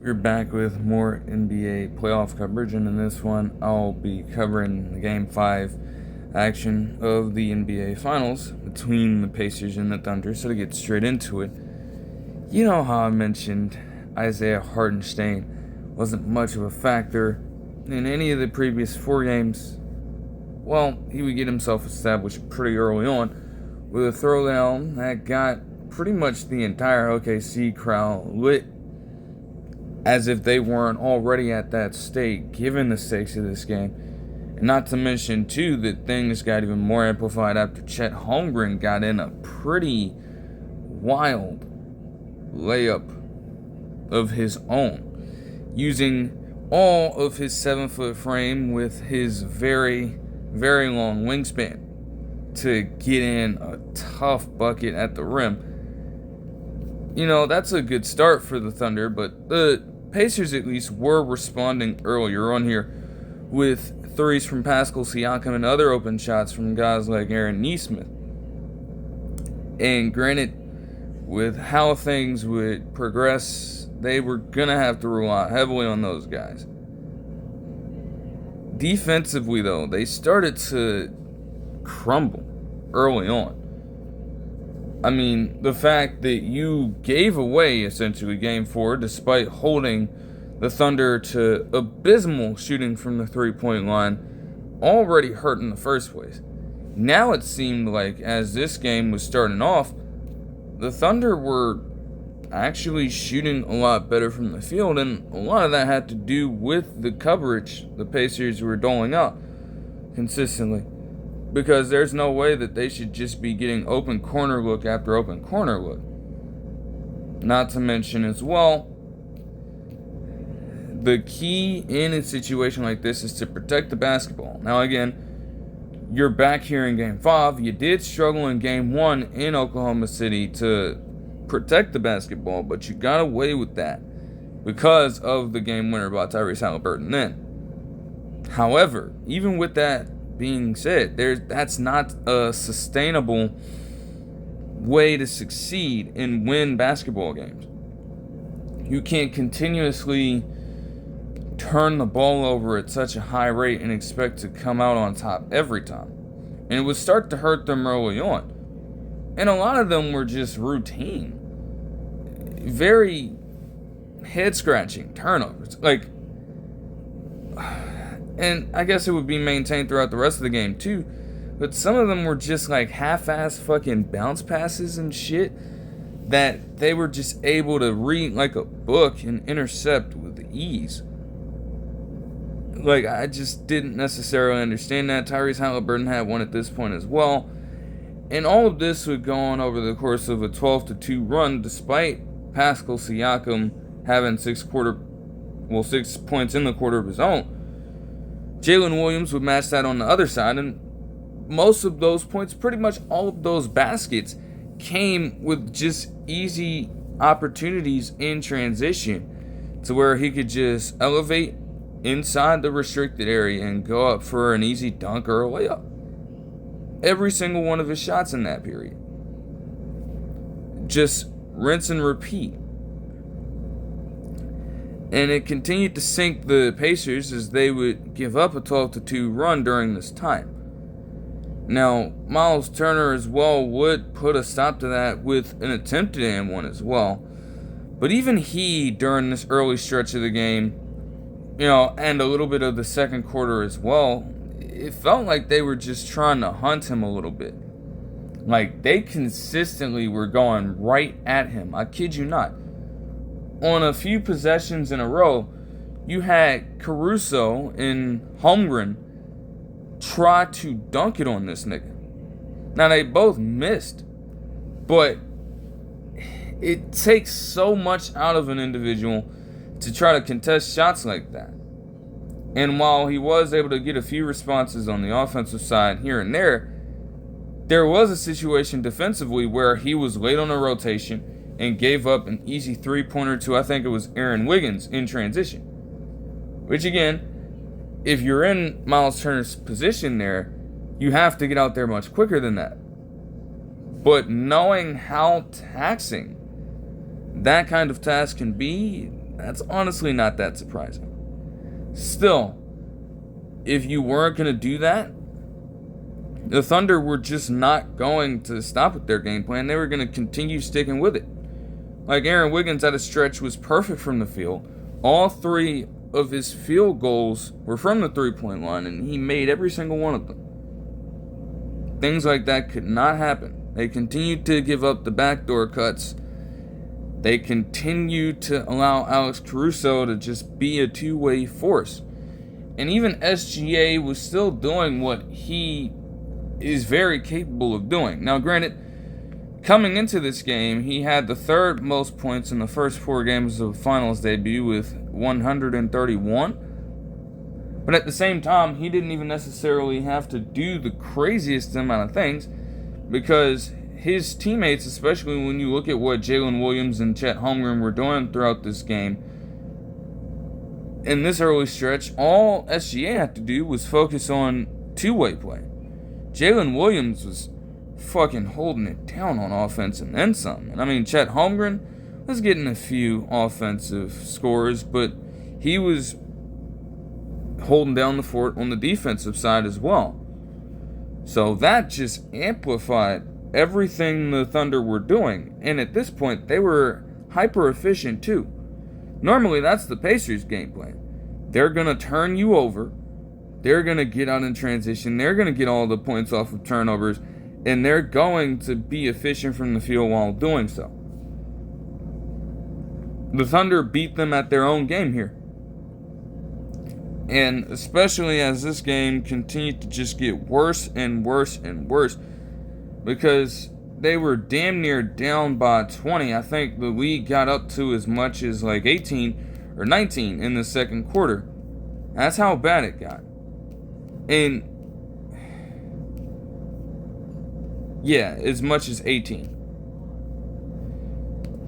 We're back with more NBA playoff coverage, and in this one, I'll be covering the Game 5 action of the NBA Finals between the Pacers and the Thunder. So to get straight into it, you know how I mentioned Isaiah Hartenstein wasn't much of a factor in any of the previous four games. Well, he would get himself established pretty early on with a throwdown that got pretty much the entire OKC crowd lit, as if they weren't already at that state, given the stakes of this game. And not to mention, too, that things got even more amplified after Chet Holmgren got in a pretty wild layup of his own, using all of his 7-foot frame with his very, very long wingspan to get in a tough bucket at the rim. You know, that's a good start for the Thunder, but the Pacers at least were responding earlier on here with threes from Pascal Siakam and other open shots from guys like Aaron Nesmith. And granted, with how things would progress, they were going to have to rely heavily on those guys. Defensively, though, they started to crumble early on. I mean, the fact that you gave away, essentially, Game 4, despite holding the Thunder to abysmal shooting from the three-point line, already hurt in the first place. Now it seemed like, as this game was starting off, the Thunder were actually shooting a lot better from the field, and a lot of that had to do with the coverage the Pacers were doling out consistently. Because there's no way that they should just be getting open corner look after open corner look. Not to mention as well, the key in a situation like this is to protect the basketball. Now again, you're back here in Game 5. You did struggle in Game 1 in Oklahoma City to protect the basketball, but you got away with that because of the game winner by Tyrese Haliburton then. However, even with that being said, that's not a sustainable way to succeed and win basketball games. You can't continuously turn the ball over at such a high rate and expect to come out on top every time. And it would start to hurt them early on. And a lot of them were just routine, very head-scratching turnovers. And I guess it would be maintained throughout the rest of the game too. But some of them were just like half-ass fucking bounce passes and shit that they were just able to read like a book and intercept with ease. Like, I just didn't necessarily understand that. Tyrese Haliburton had one at this point as well. And all of this would go on over the course of a 12-2 run, despite Pascal Siakam having 6 points in the quarter of his own. Jalen Williams would match that on the other side, and most of those points, pretty much all of those baskets, came with just easy opportunities in transition to where he could just elevate inside the restricted area and go up for an easy dunk or a layup. Every single one of his shots in that period. Just rinse and repeat. And it continued to sink the Pacers as they would give up a 12-2 run during this time. Now, Miles Turner as well would put a stop to that with an attempted and one as well. But even he, during this early stretch of the game, and a little bit of the second quarter as well, it felt like they were just trying to hunt him a little bit. Like, they consistently were going right at him. I kid you not. On a few possessions in a row, you had Caruso and Holmgren try to dunk it on this nigga. Now, they both missed, but it takes so much out of an individual to try to contest shots like that. And while he was able to get a few responses on the offensive side here and there was a situation defensively where he was late on a rotation and gave up an easy three-pointer to, I think it was Aaron Wiggins, in transition. Which again, if you're in Miles Turner's position there, you have to get out there much quicker than that. But knowing how taxing that kind of task can be, That's honestly not that surprising. Still, if you weren't going to do that, the Thunder were just not going to stop with their game plan. They were going to continue sticking with it. Like Aaron Wiggins at a stretch was perfect from the field. All 3 of his field goals were from the three-point line, and he made every single one of them. Things like that could not happen. They continued to give up the backdoor cuts. They continued to allow Alex Caruso to just be a two-way force. And even SGA was still doing what he is very capable of doing. Now, granted, coming into this game, he had the 3rd most points in the first 4 games of finals debut with 131. But at the same time, he didn't even necessarily have to do the craziest amount of things, because his teammates, especially when you look at what Jalen Williams and Chet Holmgren were doing throughout this game, in this early stretch, all SGA had to do was focus on two-way play. Jalen Williams was fucking holding it down on offense and then some. And I mean, Chet Holmgren was getting a few offensive scores, but he was holding down the fort on the defensive side as well. So that just amplified everything the Thunder were doing. And at this point, they were hyper efficient too. Normally, that's the Pacers' game plan. They're going to turn you over. They're going to get out in transition. They're going to get all the points off of turnovers. And they're going to be efficient from the field while doing so. The Thunder beat them at their own game here. And especially as this game continued to just get worse and worse and worse, because they were damn near down by 20. I think the lead got up to as much as like 18 or 19 in the second quarter. That's how bad it got. And yeah, as much as 18.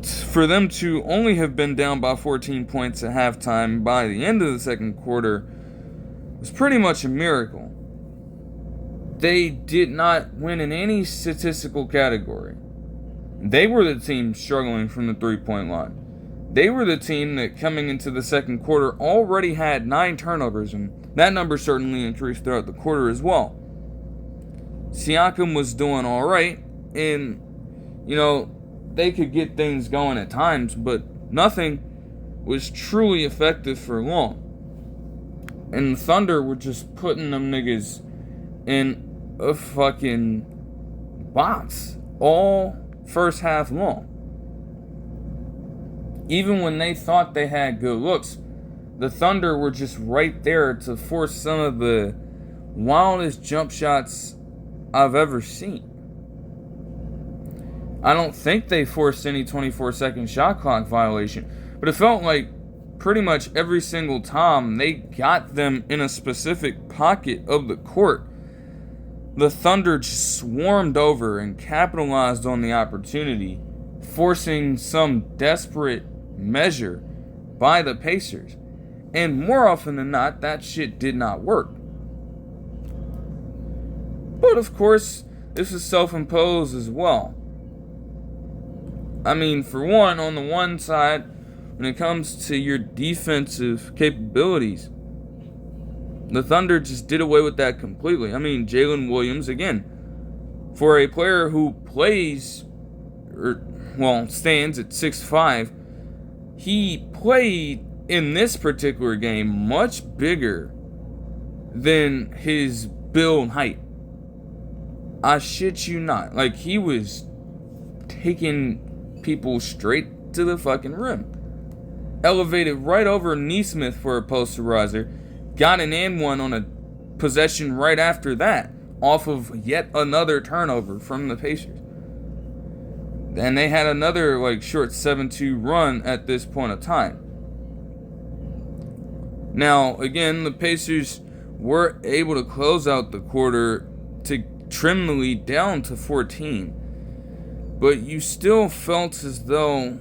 For them to only have been down by 14 points at halftime by the end of the second quarter was pretty much a miracle. They did not win in any statistical category. They were the team struggling from the three-point line. They were the team that coming into the second quarter already had 9 turnovers, and that number certainly increased throughout the quarter as well. Siakam was doing alright, and, they could get things going at times, but nothing was truly effective for long. And the Thunder were just putting them niggas in a fucking box all first half long. Even when they thought they had good looks, the Thunder were just right there to force some of the wildest jump shots I've ever seen. I don't think they forced any 24-second shot clock violation, but it felt like pretty much every single time they got them in a specific pocket of the court, the Thunder just swarmed over and capitalized on the opportunity, forcing some desperate measure by the Pacers. And more often than not, that shit did not work. But of course, this is self-imposed as well. I mean, for one, on the one side, when it comes to your defensive capabilities, the Thunder just did away with that completely. I mean, Jalen Williams, again, for a player who stands at 6'5", he played in this particular game much bigger than his build and height. I shit you not. Like, he was taking people straight to the fucking rim. Elevated right over Neesmith for a posterizer. Got an and one on a possession right after that, off of yet another turnover from the Pacers. And they had another short 7-2 run at this point of time. Now, again, the Pacers were able to close out the quarter to trim the lead down to 14. But you still felt as though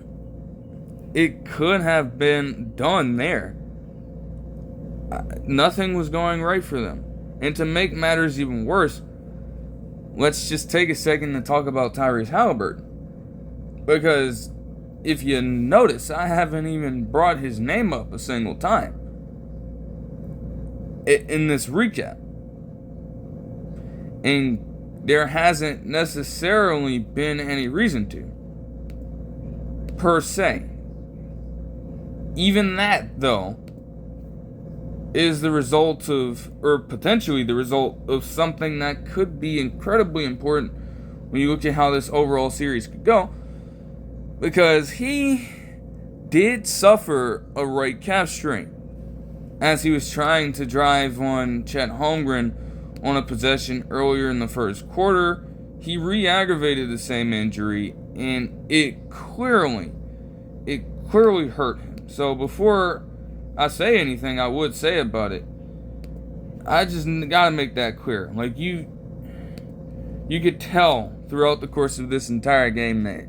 it could have been done there. Nothing was going right for them. And to make matters even worse, let's just take a second to talk about Tyrese Halliburton. Because if you notice, I haven't even brought his name up a single time in this recap. And there hasn't necessarily been any reason to, per se. Even that, though, is the result of, or potentially the result of, something that could be incredibly important when you look at how this overall series could go. Because he did suffer a right calf strain as he was trying to drive on Chet Holmgren on a possession earlier in the first quarter. He re-aggravated the same injury, and it clearly hurt him. So before I say anything I would say about it, I just gotta make that clear. Like, you could tell throughout the course of this entire game that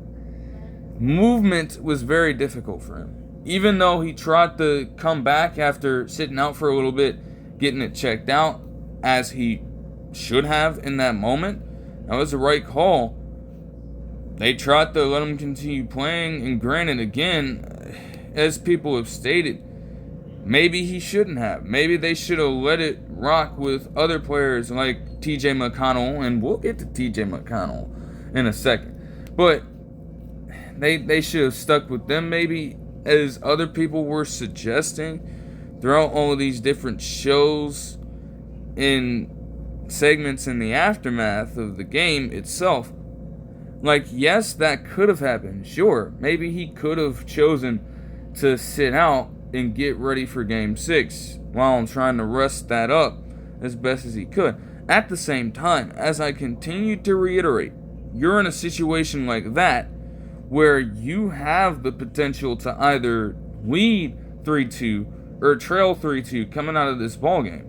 movement was very difficult for him. Even though he tried to come back after sitting out for a little bit, getting it checked out, as he should have in that moment. That was the right call. They tried to let him continue playing, and granted, again, as people have stated, maybe he shouldn't have. Maybe they should have let it rock with other players like TJ McConnell, and we'll get to TJ McConnell in a second. But they should have stuck with them, maybe, as other people were suggesting throughout all of these different shows and segments in the aftermath of the game itself. Like, yes, that could have happened. Sure, maybe he could have chosen to sit out and get ready for Game 6 while I'm trying to rest that up as best as he could. At the same time, as I continue to reiterate, you're in a situation like that where you have the potential to either lead 3-2 or trail 3-2 coming out of this ball game.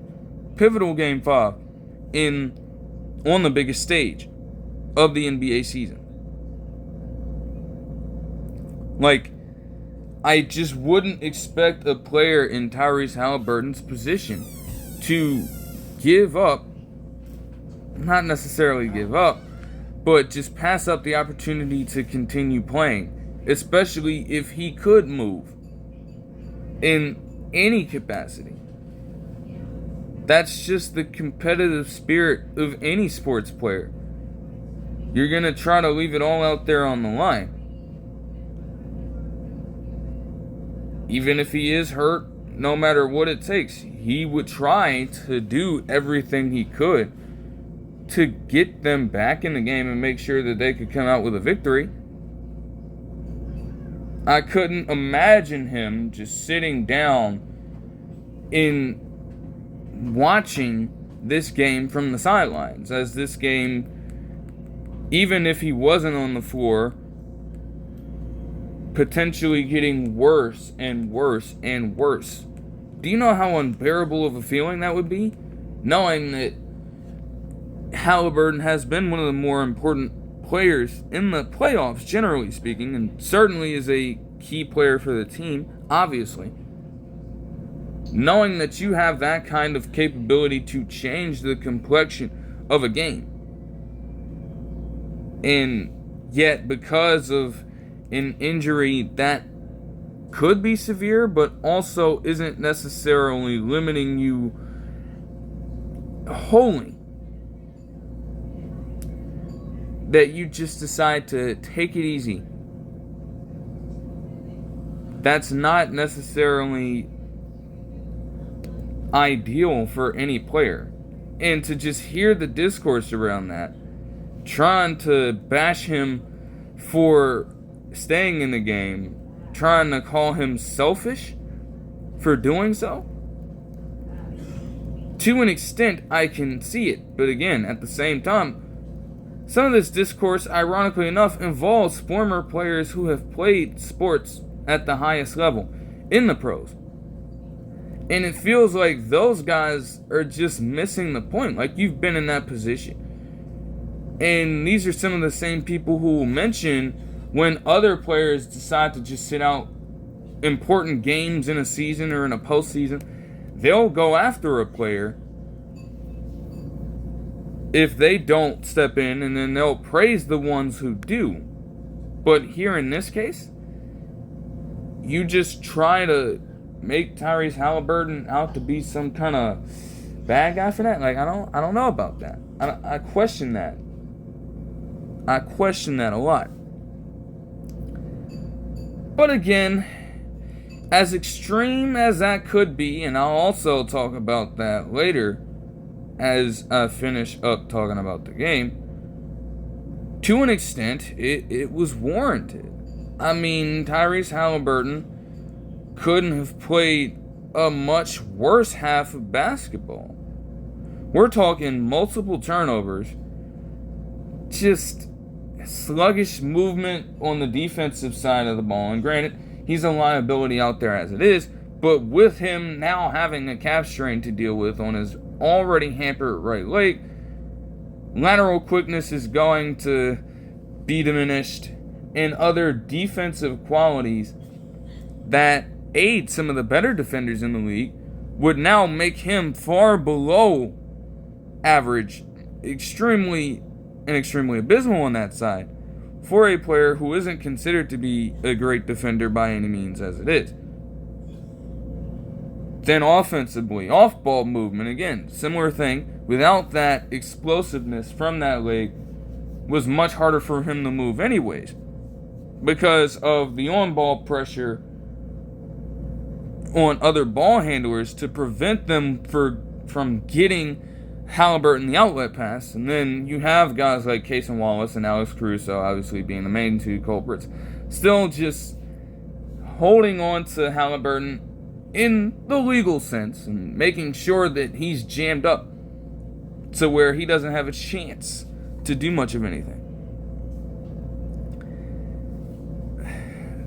Pivotal Game 5 on the biggest stage of the NBA season. Like, I just wouldn't expect a player in Tyrese Halliburton's position to give up, not necessarily give up, but just pass up the opportunity to continue playing, especially if he could move in any capacity. That's just the competitive spirit of any sports player. You're going to try to leave it all out there on the line. Even if he is hurt, no matter what it takes, he would try to do everything he could to get them back in the game and make sure that they could come out with a victory. I couldn't imagine him just sitting down in watching this game from the sidelines, as this game, even if he wasn't on the floor, potentially getting worse and worse and worse. Do you know how unbearable of a feeling that would be? Knowing that Halliburton has been one of the more important players in the playoffs, generally speaking, and certainly is a key player for the team, obviously. Knowing that you have that kind of capability to change the complexion of a game. And yet, because of an injury that could be severe, but also isn't necessarily limiting you wholly, that you just decide to take it easy. That's not necessarily ideal for any player. And to just hear the discourse around that, trying to bash him for staying in the game, trying to call him selfish for doing so, to an extent I can see it. But again, at the same time, some of this discourse, ironically enough, involves former players who have played sports at the highest level in the pros. And it feels like those guys are just missing the point. Like, you've been in that position. And these are some of the same people who will mention when other players decide to just sit out important games in a season or in a postseason, they'll go after a player if they don't step in, and then they'll praise the ones who do. But here in this case, you just try to make Tyrese Halliburton out to be some kind of bad guy for that? Like, I don't know about that. I question that. I question that a lot. But again, as extreme as that could be, and I'll also talk about that later as I finish up talking about the game, to an extent, it was warranted. I mean, Tyrese Halliburton couldn't have played a much worse half of basketball. We're talking multiple turnovers, just sluggish movement on the defensive side of the ball. And granted, he's a liability out there as it is, but with him now having a calf strain to deal with on his already hampered right leg, lateral quickness is going to be diminished, and other defensive qualities that aid some of the better defenders in the league would now make him far below average, extremely abysmal on that side for a player who isn't considered to be a great defender by any means as it is. Then offensively, off-ball movement, again, similar thing. Without that explosiveness from that leg, was much harder for him to move anyways, because of the on-ball pressure on other ball handlers to prevent them from getting Halliburton the outlet pass. And then you have guys like Cason Wallace and Alex Caruso, obviously being the main two culprits, still just holding on to Halliburton in the legal sense and making sure that he's jammed up to where he doesn't have a chance to do much of anything.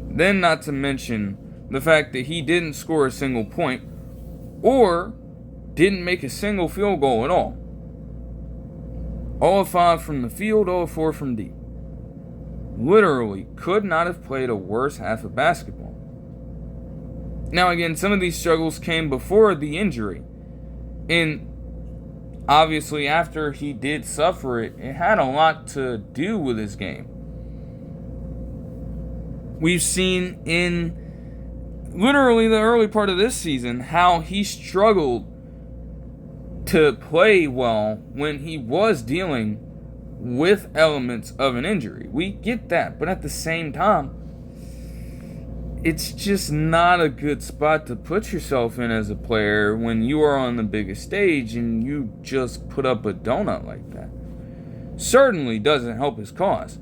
Then, not to mention the fact that he didn't score a single point or didn't make a single field goal at all. 0 of 5 from the field, 0 of 4 from deep. Literally could not have played a worse half of basketball. Now again, some of these struggles came before the injury. And obviously after he did suffer it, it had a lot to do with his game. We've seen in literally the early part of this season how he struggled to play well when he was dealing with elements of an injury. We get that, but at the same time, it's just not a good spot to put yourself in as a player when you are on the biggest stage and you just put up a donut like that. Certainly doesn't help his cause.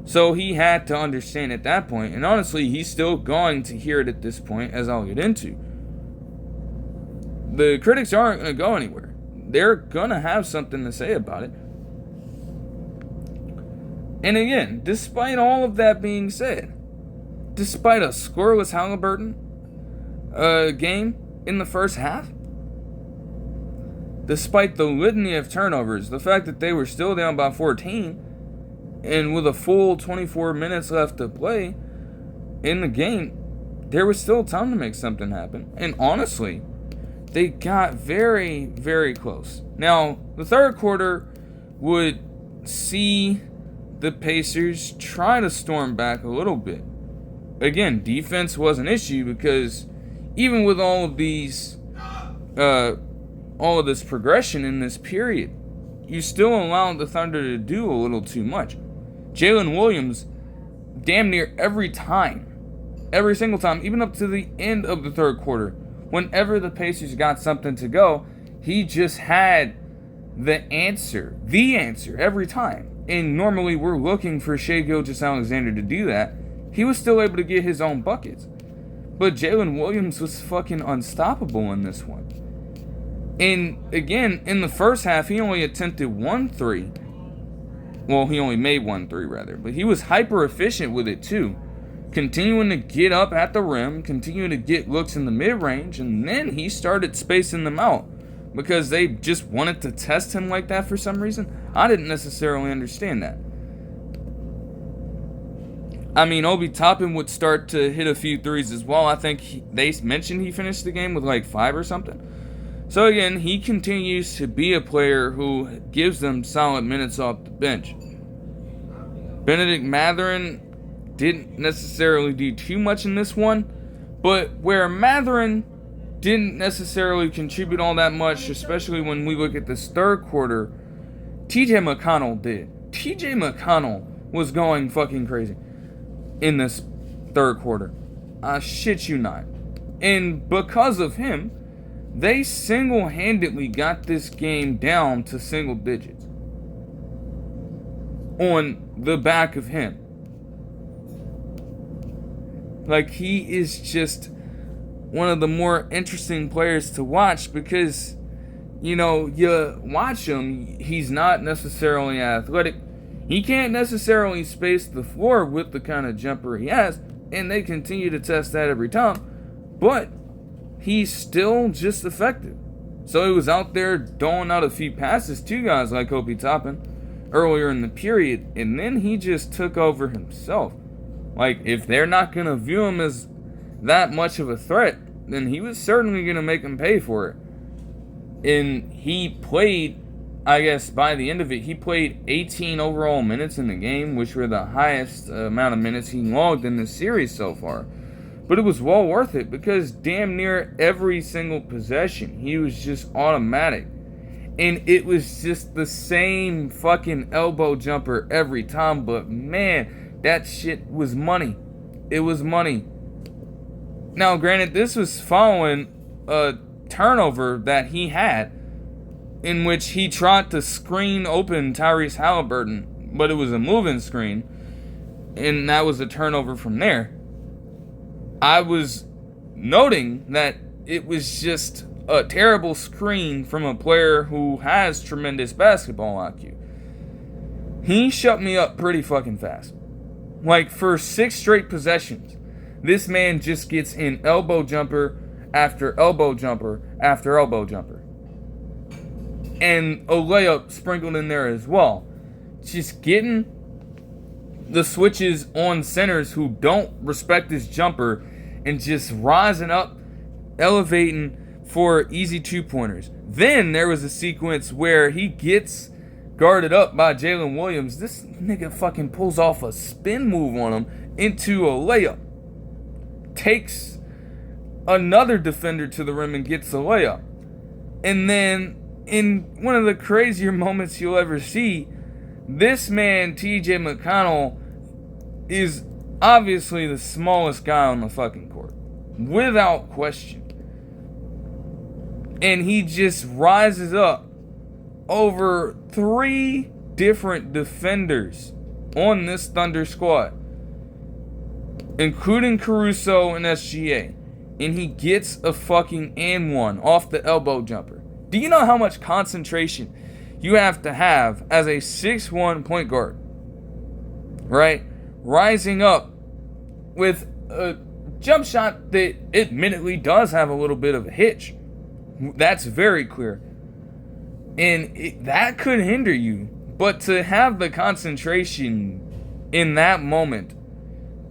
So he had to understand at that point, and honestly, he's still going to hear it at this point, as I'll get into. The critics aren't going to go anywhere. They're going to have something to say about it. And again, despite all of that being said, despite a scoreless Halliburton game in the first half, despite the litany of turnovers, the fact that they were still down by 14, and with a full 24 minutes left to play in the game, there was still time to make something happen. And honestly, they got very, very close. Now, the third quarter would see the Pacers try to storm back a little bit. Again, defense was an issue because even with all of this progression in this period, you still allowed the Thunder to do a little too much. Jalen Williams, damn near every single time, even up to the end of the third quarter, whenever the Pacers got something to go, he just had the answer every time. And normally we're looking for Shai Gilgeous-Alexander to do that. He was still able to get his own buckets. But Jalen Williams was fucking unstoppable in this one. And again, in the first half, he only attempted 1 3. Well, he only made 1 3 rather. But he was hyper efficient with it too. Continuing to get up at the rim, continuing to get looks in the mid-range, and then he started spacing them out because they just wanted to test him like that for some reason. I didn't necessarily understand that. I mean, Obi Toppin would start to hit a few threes as well. I think they mentioned he finished the game with like 5 or something. So again, he continues to be a player who gives them solid minutes off the bench. Benedict Mathurin didn't necessarily do too much in this one, but where Matherin didn't necessarily contribute all that much, especially when we look at this third quarter, TJ McConnell did. TJ McConnell was going fucking crazy in this third quarter. I shit you not. And because of him, they single-handedly got this game down to single digits on the back of him. Like, he is just one of the more interesting players to watch because, you know, you watch him, he's not necessarily athletic. He can't necessarily space the floor with the kind of jumper he has, and they continue to test that every time. But he's still just effective. So he was out there doling out a few passes to guys like Obi Toppin earlier in the period, and then he just took over himself. Like, if they're not going to view him as that much of a threat, then he was certainly going to make him pay for it. And he played, I guess by the end of it, he played 18 overall minutes in the game, which were the highest amount of minutes he logged in this series so far. But it was well worth it because damn near every single possession, he was just automatic. And it was just the same fucking elbow jumper every time. But man, that shit was money. It was money. Now, granted, this was following a turnover that he had in which he tried to screen open Tyrese Halliburton, but it was a moving screen, and that was a turnover from there. I was noting that it was just a terrible screen from a player who has tremendous basketball IQ. He shut me up pretty fucking fast. Like, for 6 straight possessions, this man just gets in elbow jumper after elbow jumper after elbow jumper. And a layup sprinkled in there as well. Just getting the switches on centers who don't respect his jumper and just rising up, elevating for easy 2-pointers. Then there was a sequence where he gets guarded up by Jalen Williams. This nigga fucking pulls off a spin move on him into a layup. Takes another defender to the rim and gets a layup. And then, in one of the crazier moments you'll ever see, this man, TJ McConnell, is obviously the smallest guy on the fucking court. Without question. And he just rises up over 3 different defenders on this Thunder squad, including Caruso and SGA. And he gets a fucking and one off the elbow jumper. Do you know how much concentration you have to have as a 6'1" point guard? Right? Rising up with a jump shot that admittedly does have a little bit of a hitch. That's very clear. And that could hinder you. But to have the concentration in that moment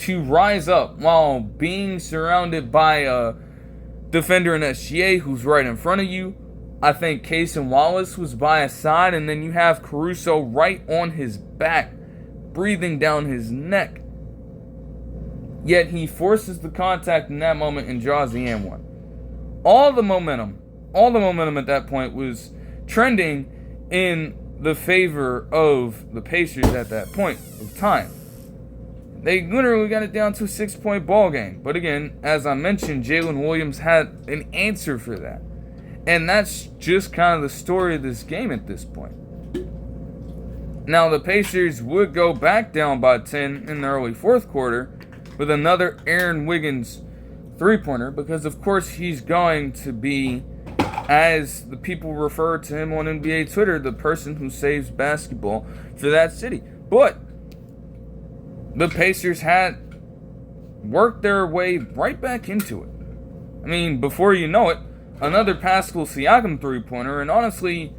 to rise up while being surrounded by a defender in SGA who's right in front of you. I think Case and Wallace was by his side, and then you have Caruso right on his back, breathing down his neck. Yet he forces the contact in that moment and draws the and one. All the momentum at that point was trending in the favor of the Pacers at that point of time. They literally got it down to a 6-point ball game. But again, as I mentioned, Jalen Williams had an answer for that. And that's just kind of the story of this game at this point. Now, the Pacers would go back down by 10 in the early fourth quarter with another Aaron Wiggins 3-pointer, because of course he's going to be, as the people refer to him on NBA Twitter, the person who saves basketball for that city. But the Pacers had worked their way right back into it. I mean, before you know it, another Pascal Siakam 3-pointer, and honestly,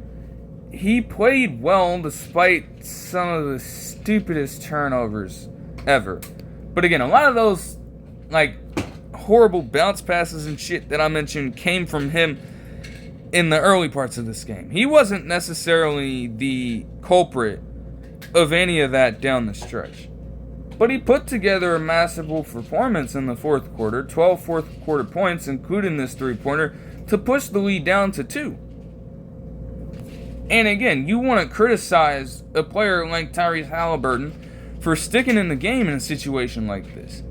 he played well despite some of the stupidest turnovers ever. But again, a lot of those, like, horrible bounce passes and shit that I mentioned came from him in the early parts of this game. He wasn't necessarily the culprit of any of that down the stretch. But he put together a masterful performance in the fourth quarter, 12 fourth quarter points, including this three-pointer, to push the lead down to 2. And again, you want to criticize a player like Tyrese Halliburton for sticking in the game in a situation like this.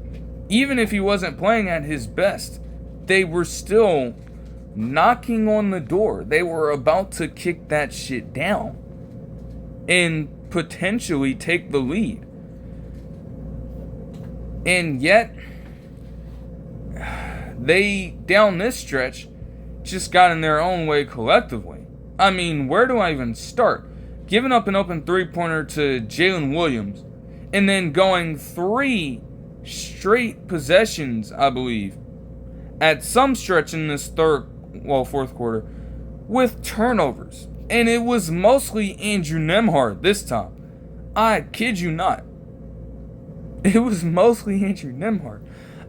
Even if he wasn't playing at his best, they were still knocking on the door. They were about to kick that shit down and potentially take the lead. And yet, they, down this stretch, just got in their own way collectively. I mean, where do I even start? Giving up an open three-pointer to Jalen Williams, and then going 3 straight possessions, I believe, at some stretch in this fourth quarter, with turnovers. And it was mostly Andrew Nembhard this time. I kid you not. It was mostly Andrew Nembhard.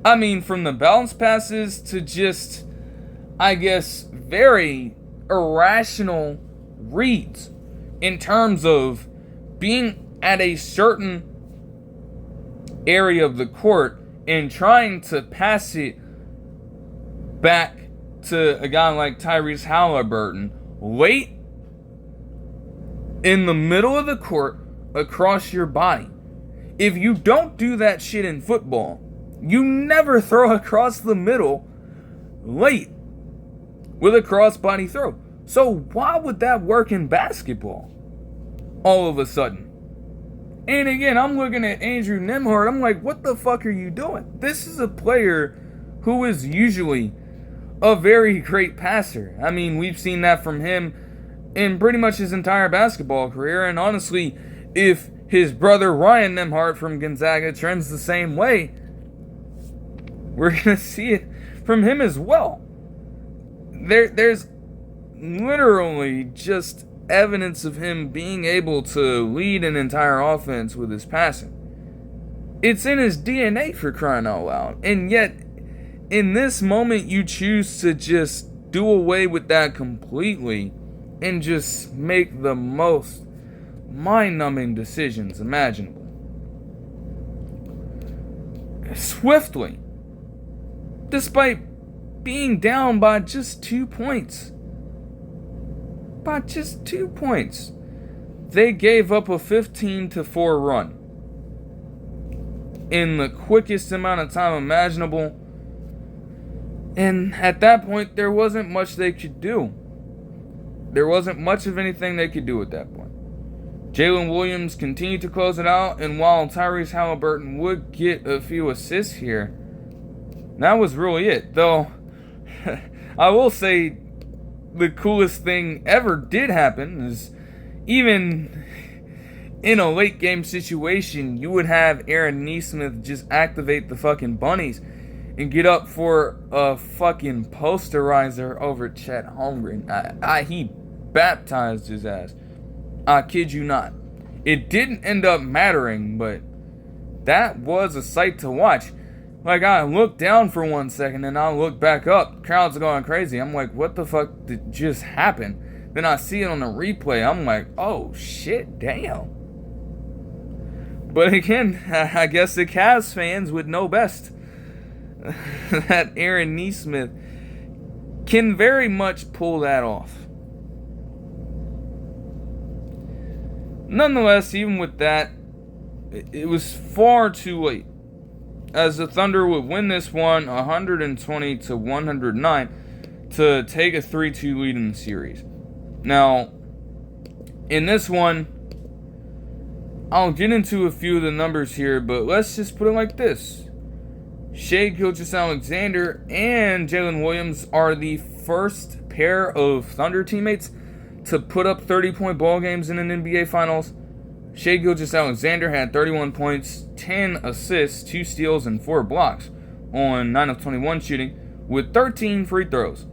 I mean, from the bounce passes to just, I guess, very irrational reads in terms of being at a certain area of the court and trying to pass it back to a guy like Tyrese Halliburton late in the middle of the court across your body. If you don't do that shit in football, you never throw across the middle late with a crossbody throw. So why would that work in basketball all of a sudden? And again, I'm looking at Andrew Nembhard. I'm like, what the fuck are you doing? This is a player who is usually a very great passer. I mean, we've seen that from him in pretty much his entire basketball career. And honestly, if his brother Ryan Nembhard from Gonzaga trends the same way, we're going to see it from him as well. There's literally just evidence of him being able to lead an entire offense with his passing. It's in his DNA, for crying out loud. And yet, in this moment, you choose to just do away with that completely and just make the most mind-numbing decisions imaginable. Swiftly, despite being down by just 2 points. By just 2 points. They gave up a 15-4 run in the quickest amount of time imaginable. And at that point, there wasn't much they could do. There wasn't much of anything they could do at that point. Jalen Williams continued to close it out, and while Tyrese Halliburton would get a few assists here, that was really it. Though, I will say the coolest thing ever did happen is, even in a late game situation, you would have Aaron Nesmith just activate the fucking bunnies and get up for a fucking posterizer over Chet Holmgren. He baptized his ass. I kid you not. It didn't end up mattering, but that was a sight to watch. Like, I looked down for 1 second and I looked back up. Crowd's going crazy. I'm like, what the fuck did just happen? Then I see it on the replay. I'm like, oh shit, damn. But again, I guess the Cavs fans would know best that Aaron Nesmith can very much pull that off. Nonetheless, even with that, it was far too late, as the Thunder would win this one 120-109 to take a 3-2 lead in the series. Now, in this one, I'll get into a few of the numbers here, but let's just put it like this. Shai Gilgeous-Alexander and Jalen Williams are the first pair of Thunder teammates to put up 30-point ball games in an NBA Finals. Shai Gilgeous-Alexander had 31 points, 10 assists, 2 steals, and 4 blocks on 9 of 21 shooting with 13 free throws.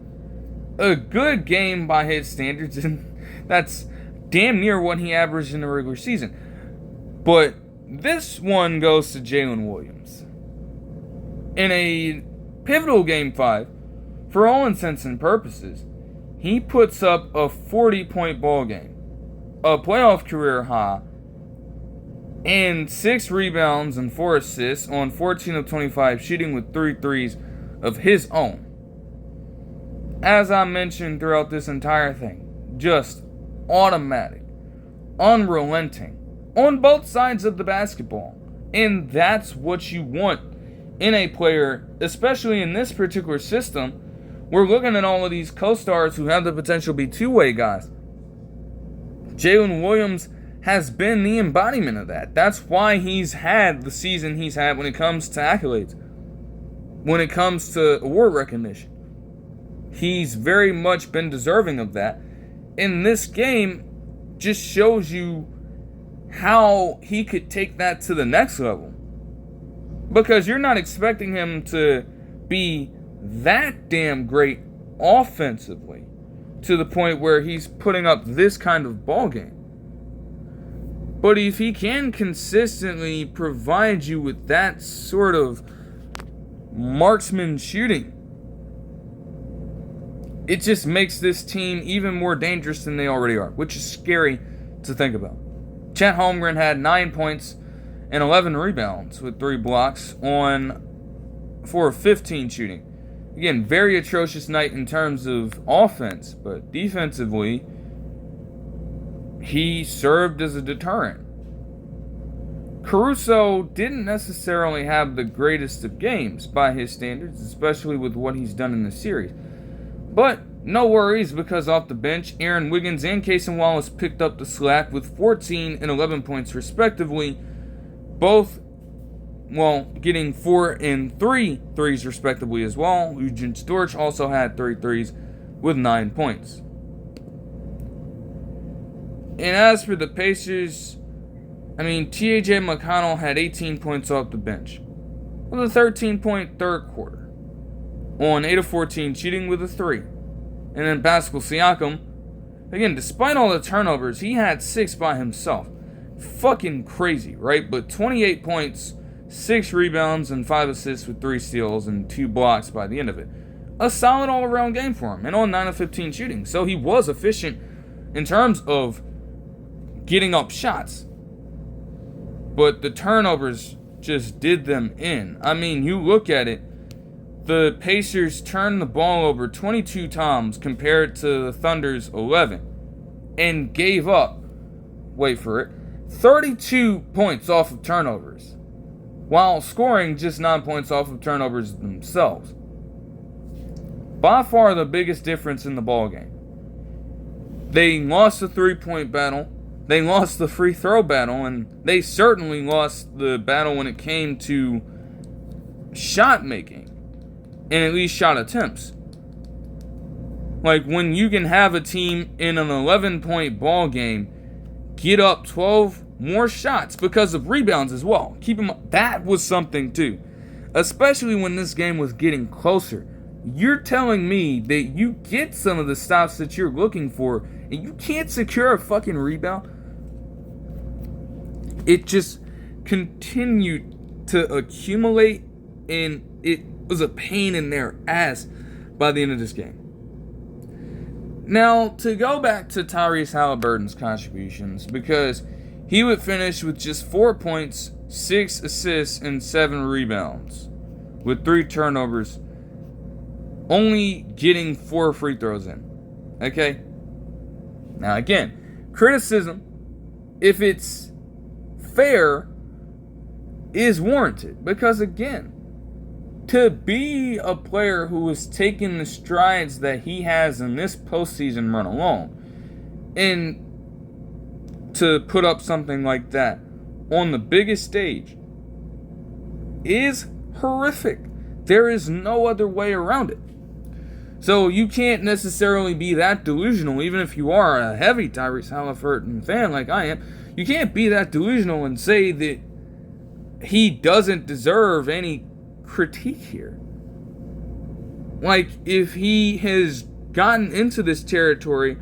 A good game by his standards, and that's damn near what he averaged in the regular season. But this one goes to Jalen Williams. In a pivotal Game 5, for all intents and purposes, he puts up a 40-point ball game, a playoff career high, and 6 rebounds and 4 assists on 14 of 25 shooting with 3 threes of his own. As I mentioned throughout this entire thing, just automatic, unrelenting, on both sides of the basketball. And that's what you want in a player, especially in this particular system. We're looking at all of these co-stars who have the potential to be two-way guys. Jalen Williams has been the embodiment of that. That's why he's had the season he's had when it comes to accolades, when it comes to award recognition. He's very much been deserving of that. And this game just shows you how he could take that to the next level. Because you're not expecting him to be that damn great offensively to the point where he's putting up this kind of ball game. But if he can consistently provide you with that sort of marksman shooting, it just makes this team even more dangerous than they already are, which is scary to think about. Chet Holmgren had 9 points and 11 rebounds with 3 blocks on 4 of 15 shooting. Again, very atrocious night in terms of offense, but defensively, he served as a deterrent. Caruso didn't necessarily have the greatest of games by his standards, especially with what he's done in the series. But no worries, because off the bench, Aaron Wiggins and Cason Wallace picked up the slack with 14 and 11 points respectively, both, getting 4 and 3 threes respectively as well. Eugen Storch also had 3 threes with 9 points. And as for the Pacers, T.J. McConnell had 18 points off the bench with a 13-point third quarter on 8 of 14 shooting with a 3. And then Pascal Siakam, again, despite all the turnovers, he had 6 by himself. Fucking crazy, right? But 28 points, 6 rebounds, and 5 assists with 3 steals and 2 blocks by the end of it. A solid all-around game for him, and on 9 of 15 shooting. So he was efficient in terms of getting up shots. But the turnovers just did them in. You look at it, the Pacers turned the ball over 22 times compared to the Thunder's 11, and gave up, wait for it, 32 points off of turnovers, while scoring just 9 points off of turnovers themselves. By far the biggest difference in the ballgame. They lost the 3-point battle, they lost the free throw battle, and they certainly lost the battle when it came to shot making, and at least shot attempts. Like, when you can have a team in an 11-point ball game get up 12 more shots because of rebounds as well. Keep in mind, that was something too. Especially when this game was getting closer. You're telling me that you get some of the stops that you're looking for and you can't secure a fucking rebound? It just continued to accumulate, and it was a pain in their ass by the end of this game. Now, to go back to Tyrese Halliburton's contributions, because he would finish with just 4 points, 6 assists, and 7 rebounds, with 3 turnovers, only getting 4 free throws in. Okay? Now, again, criticism, if it's fair, is warranted. Because, again, to be a player who has taken the strides that he has in this postseason run alone, and to put up something like that on the biggest stage, is horrific. There is no other way around it. So you can't necessarily be that delusional, even if you are a heavy Tyrese Halliburton fan like I am. You can't be that delusional and say that he doesn't deserve any critique here. Like, if he has gotten into this territory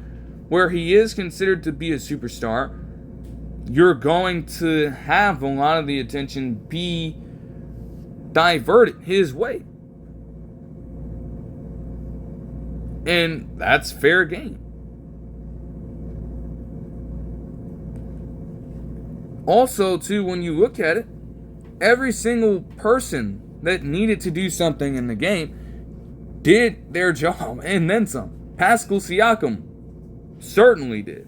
where he is considered to be a superstar, you're going to have a lot of the attention be diverted his way. And that's fair game. Also, too, when you look at it, every single person that needed to do something in the game did their job and then some. Pascal Siakam certainly did.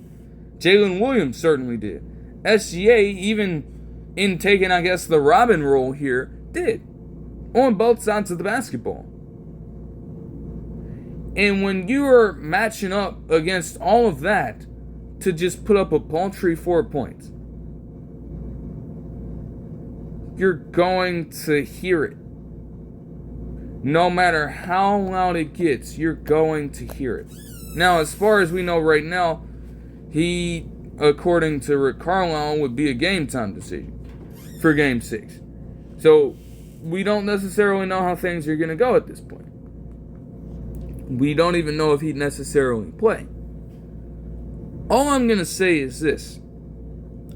Jalen Williams certainly did. SGA, even in taking, I guess, the Robin role here, did. On both sides of the basketball. And when you are matching up against all of that to just put up a paltry 4 points, you're going to hear it. No matter how loud it gets, you're going to hear it. Now, as far as we know right now, he, according to Rick Carlisle, would be a game time decision for Game 6. So, we don't necessarily know how things are going to go at this point. We don't even know if he'd necessarily play. All I'm going to say is this.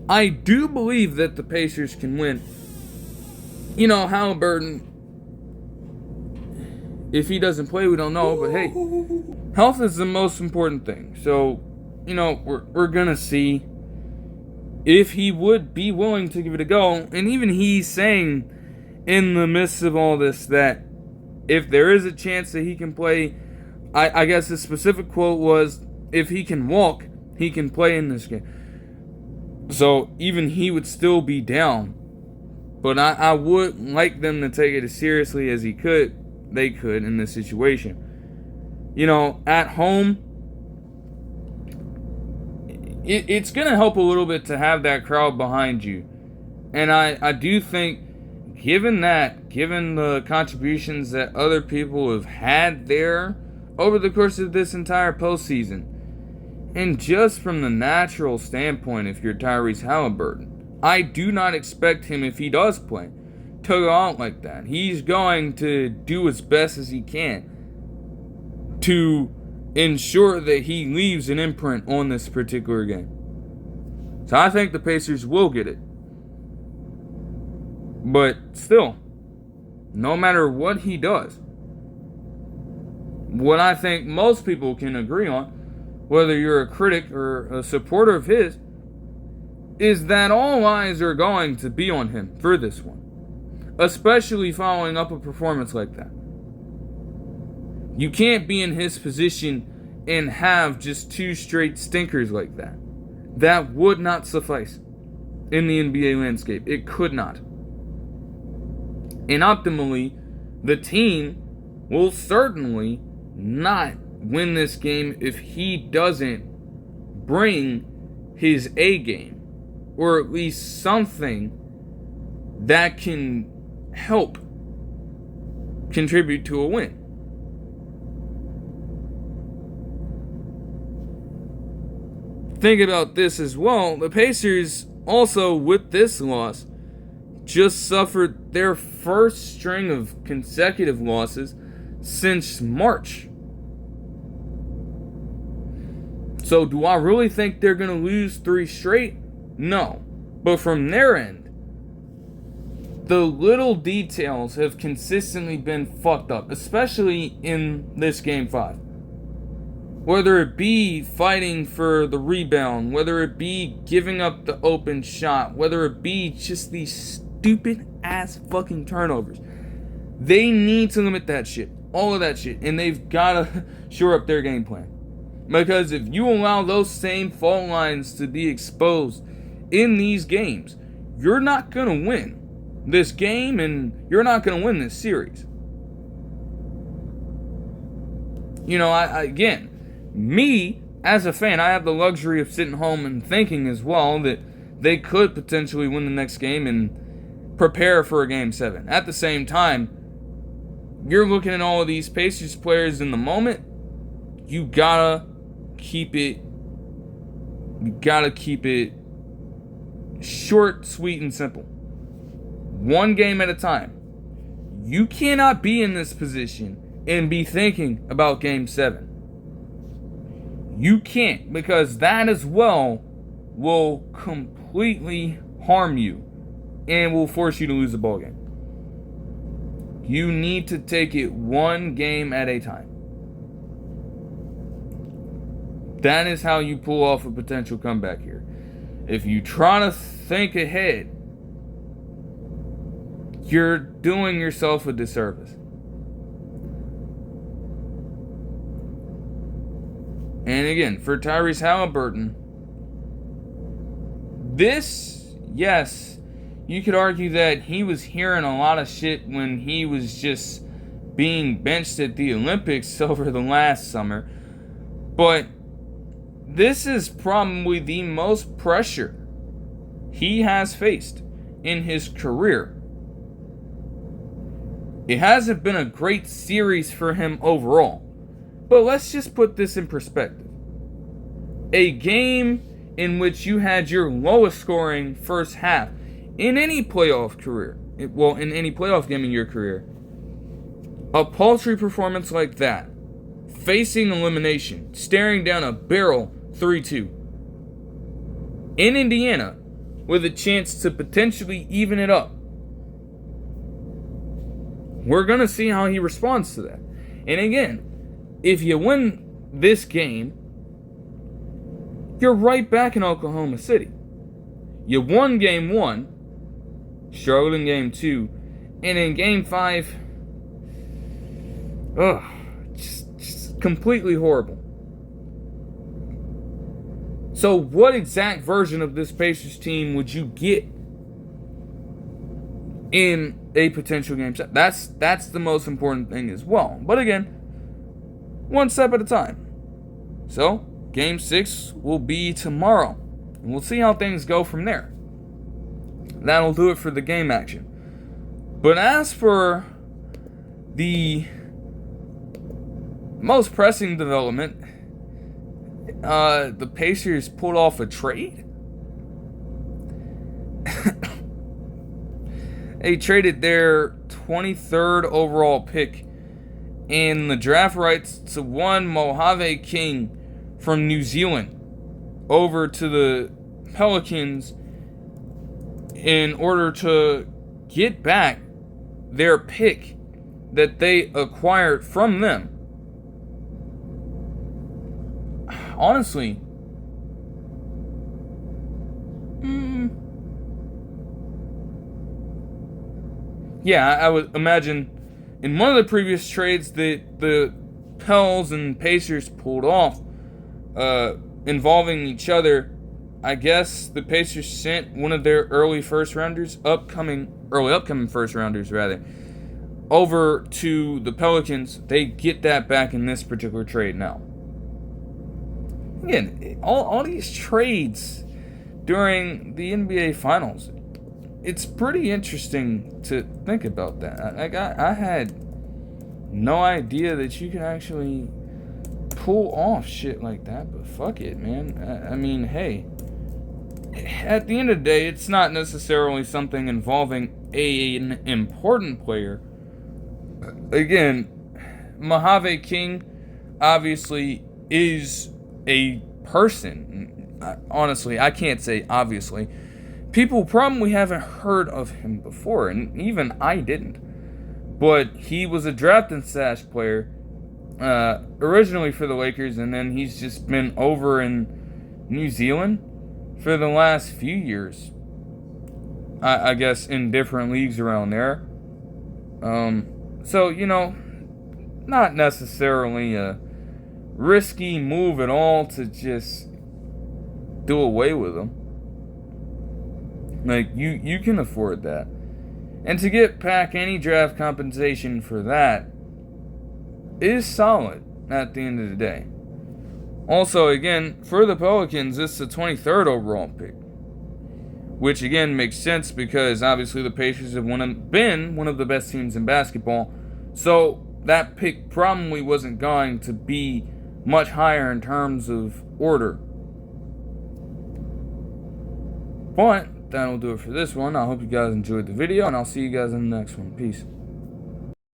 I do believe that the Pacers can win. You know, Halliburton, if he doesn't play, we don't know. But hey, health is the most important thing. So, you know, we're going to see if he would be willing to give it a go. And even he's saying in the midst of all this that if there is a chance that he can play, I guess the specific quote was, if he can walk, he can play in this game. So even he would still be down. But I would like them to take it as seriously as they could in this situation. You know, at home, it's going to help a little bit to have that crowd behind you. And I do think, given the contributions that other people have had there over the course of this entire postseason, and just from the natural standpoint, if you're Tyrese Halliburton, I do not expect him, if he does play, to go out like that. He's going to do as best as he can to ensure that he leaves an imprint on this particular game. So I think the Pacers will get it. But still, no matter what he does, what I think most people can agree on, whether you're a critic or a supporter of his, is that all eyes are going to be on him for this one, especially following up a performance like that. You can't be in his position and have just 2 straight stinkers like that. That would not suffice in the NBA landscape. It could not. And optimally, the team will certainly not win this game if he doesn't bring his A game, or at least something that can help contribute to a win. Think about this as well. The Pacers also, with this loss, just suffered their first string of consecutive losses since March. So do I really think they're going to lose 3 straight? No. But from their end, the little details have consistently been fucked up, especially in this Game 5. Whether it be fighting for the rebound, whether it be giving up the open shot, whether it be just these stupid ass fucking turnovers. They need to limit that shit. All of that shit. And they've got to shore up their game plan. Because if you allow those same fault lines to be exposed in these games, you're not going to win this game and you're not going to win this series. You know, again, me as a fan, I have the luxury of sitting home and thinking as well that they could potentially win the next game and prepare for a Game 7. At the same time, you're looking at all of these Pacers players in the moment. You gotta keep it short, sweet, and simple. One game at a time. You cannot be in this position and be thinking about Game 7. You can't, because that as well will completely harm you and will force you to lose the ball game. You need to take it one game at a time. That is how you pull off a potential comeback here. If you try to think ahead, you're doing yourself a disservice. And again, for Tyrese Halliburton, yes, you could argue that he was hearing a lot of shit when he was just being benched at the Olympics over the last summer. But this is probably the most pressure he has faced in his career. It hasn't been a great series for him overall. But let's just put this in perspective. A game in which you had your lowest scoring first half in any playoff career, in any playoff game in your career, a paltry performance like that, facing elimination, staring down a barrel 3-2, in Indiana, with a chance to potentially even it up. We're going to see how he responds to that. And again, if you win this game, you're right back in Oklahoma City. You won game 1, struggled in game 2, and in game 5, just completely horrible. So what exact version of this Pacers team would you get in a potential game 7? That's the most important thing as well. But again, one step at a time. So, game 6 will be tomorrow. And we'll see how things go from there. That'll do it for the game action. But as for the most pressing development, the Pacers pulled off a trade. They traded their 23rd overall pick and the draft rights to one Mojave King from New Zealand over to the Pelicans in order to get back their pick that they acquired from them. Honestly, yeah, I would imagine in one of the previous trades that the Pels and Pacers pulled off involving each other, I guess the Pacers sent one of their upcoming first rounders, over to the Pelicans. They get that back in this particular trade now. Again, all these trades during the NBA Finals, it's pretty interesting to think about that. I had no idea that you could actually pull off shit like that, but fuck it, man. I mean, hey, at the end of the day, it's not necessarily something involving an important player. Again, Mojave King obviously is a person. Honestly, I can't say obviously. People probably haven't heard of him before, and even I didn't. But he was a draft and stash player, originally for the Lakers, and then he's just been over in New Zealand for the last few years. I guess in different leagues around there. So, not necessarily a risky move at all to just do away with him. Like, you can afford that. And to get back any draft compensation for that is solid at the end of the day. Also, again, for the Pelicans, it's the 23rd overall pick. Which, again, makes sense because, obviously, the Pacers have been one of the best teams in basketball. So, that pick probably wasn't going to be much higher in terms of order. But that'll do it for this one. I hope you guys enjoyed the video, and I'll see you guys in the next one. Peace.